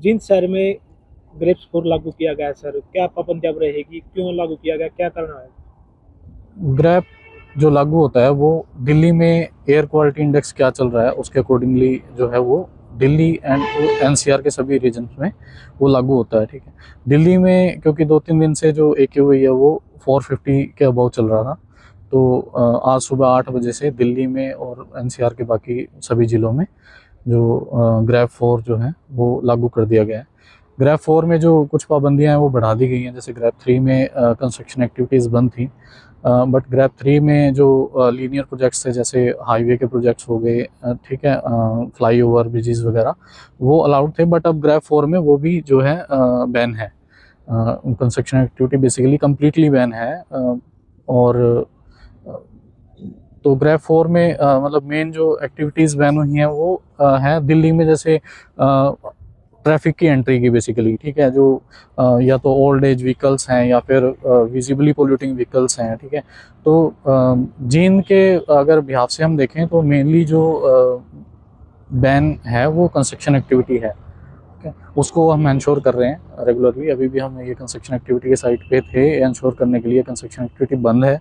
जिन शहर में ग्रेप्स 4 लागू किया गया है सर, क्या पाबंदी अब रहेगी? क्यों लागू किया गया? क्या कारण है? ग्रैप जो लागू होता है वो दिल्ली में एयर क्वालिटी इंडेक्स क्या चल रहा है उसके अकॉर्डिंगली जो है वो दिल्ली एंड एनसीआर के सभी रीजन्स में वो लागू होता है। ठीक है, दिल्ली में क्योंकि 2-3 दिन से जो AQI है वो 450 के अबव चल रहा था, तो आज सुबह 8 बजे से दिल्ली में और एनसीआर के बाकी सभी ज़िलों में जो ग्रैप 4 जो है वो लागू कर दिया गया है। ग्रैप 4 में जो कुछ पाबंदियां हैं वो बढ़ा दी गई हैं। जैसे ग्रैप 3 में कंस्ट्रक्शन एक्टिविटीज़ बंद थी, बट ग्रैप 3 में जो लीनियर प्रोजेक्ट्स थे जैसे हाईवे के प्रोजेक्ट्स हो गए, ठीक है, फ्लाईओवर ब्रिजेस वगैरह वो अलाउड थे। बट अब ग्रैप 4 में वो भी जो है बैन है। Construction activity basically completely ban है। और अ, तो ग्रैप 4 में मतलब मेन जो एक्टिविटीज़ बैन हुई हैं वो है दिल्ली में, जैसे ट्रैफिक की एंट्री की बेसिकली। ठीक है, जो या तो ओल्ड एज व्हीकल्स हैं या फिर विजिबली पोल्यूटिंग व्हीकल्स हैं। ठीक है, तो जीन के अगर बिहाफ से हम देखें तो मेनली जो बैन है वो कंस्ट्रक्शन एक्टिविटी है। ठीक है, उसको हम इंश्योर कर रहे हैं रेगुलरली। अभी भी हम ये कंस्ट्रक्शन एक्टिविटी के साइट पे थे, इंश्योर करने के लिए कंस्ट्रक्शन एक्टिविटी बंद है,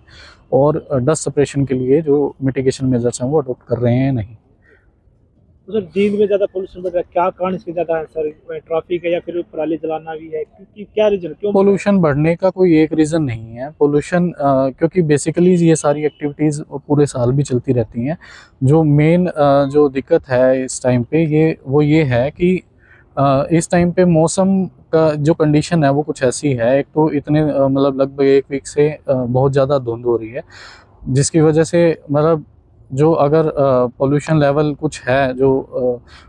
और डस्ट सप्रेशन के लिए जो मिटिगेशन मेजर्स हैं वो अडॉप्ट कर रहे हैं नहीं। तो सर दिन में ज़्यादा पोल्यूशन बढ़ रहा है, क्या कारण इसके ज़्यादा है सर? ट्रैफिक है या फिर पराली जलाना भी है? क्योंकि क्या रीज़न, क्यों बढ़ रहा है? पोल्यूशन बढ़ने का कोई एक रीज़न नहीं है। पोल्यूशन क्योंकि बेसिकली ये सारी एक्टिविटीज़ पूरे साल भी चलती रहती हैं। जो मेन जो दिक्कत है इस टाइम पे ये है कि इस टाइम पे मौसम का जो कंडीशन है वो कुछ ऐसी है। एक तो इतने मतलब लगभग 1 वीक से बहुत ज़्यादा धुंध हो रही है, जिसकी वजह से मतलब जो अगर पोल्यूशन लेवल कुछ है जो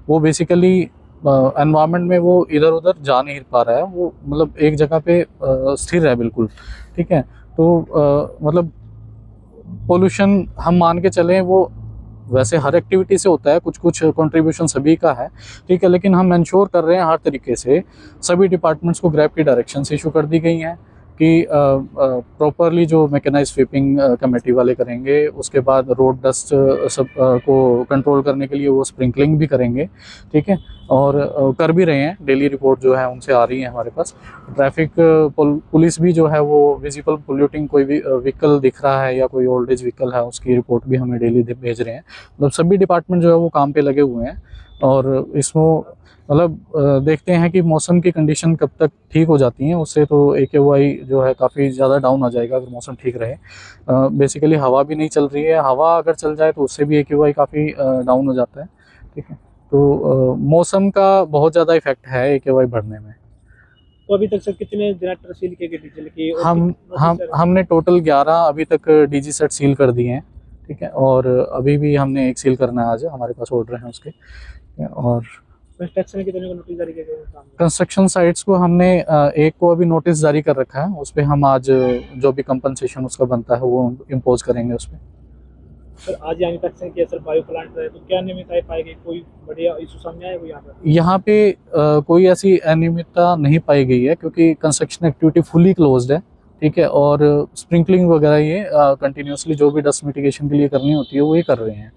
वो बेसिकली एनवायरनमेंट में वो इधर उधर जा नहीं पा रहा है, वो मतलब एक जगह पे स्थिर है बिल्कुल। ठीक है, तो मतलब पोल्यूशन हम मान के चलें वो वैसे हर एक्टिविटी से होता है, कुछ कुछ कंट्रीब्यूशन सभी का है। ठीक है, लेकिन हम इंश्योर कर रहे हैं हर तरीके से। सभी डिपार्टमेंट्स को ग्रैप की डायरेक्शंस इशू कर दी गई हैं कि प्रॉपरली जो मैकेनाइज स्वीपिंग कमेटी वाले करेंगे, उसके बाद रोड डस्ट सब को कंट्रोल करने के लिए वो स्प्रिंकलिंग भी करेंगे। ठीक है, और कर भी रहे हैं। डेली रिपोर्ट जो है उनसे आ रही है हमारे पास। ट्रैफिक पुलिस भी जो है वो विजिबल पोल्यूटिंग कोई भी व्हीकल दिख रहा है या कोई ओल्ड एज व्हीकल है उसकी रिपोर्ट भी हमें डेली भेज रहे हैं। मतलब सभी डिपार्टमेंट जो है वो काम पे लगे हुए हैं, और इसमें मतलब देखते हैं कि मौसम की कंडीशन कब तक ठीक हो जाती हैं। उससे तो AQI जो है काफ़ी ज़्यादा डाउन आ जाएगा अगर मौसम ठीक रहे। बेसिकली हवा भी नहीं चल रही है, हवा अगर चल जाए तो उससे भी AQI काफ़ी डाउन हो जाता है। ठीक है, तो मौसम का बहुत ज़्यादा इफेक्ट है AQI बढ़ने में। तो अभी तक सर कितने जनरेटर सील किए गए डीजल के, और हम कितने हम सर? हमने टोटल 11 अभी तक DG सेट सील कर दिए हैं। ठीक है, और अभी भी हमने एक सील करना है, आज हमारे पास ऑर्डर हैं उसके। और कंस्ट्रक्शन कितने को नोटिस जारी किए गए हैं सामने? कंस्ट्रक्शन साइट्स को हमने एक को अभी नोटिस जारी कर रखा है, उस पर हम आज जो भी कंपनसेशन उसका बनता है वो इम्पोज करेंगे उस पर। सर आज यहाँ कंस्ट्रक्शन किया सर, बायो प्लांट रहे, तो क्या नियमितताएं पाई गई? कोई बढ़िया इशू सामने आया कोई यहाँ पर? यहाँ पे कोई ऐसी अनियमितता नहीं पाई गई है क्योंकि कंस्ट्रक्शन एक्टिविटी फुली क्लोज्ड है। ठीक है, और स्प्रिंकलिंग वगैरह ये कंटिन्यूसली जो भी डस्ट मिटिगेशन के लिए करनी होती है वो ये कर रहे हैं।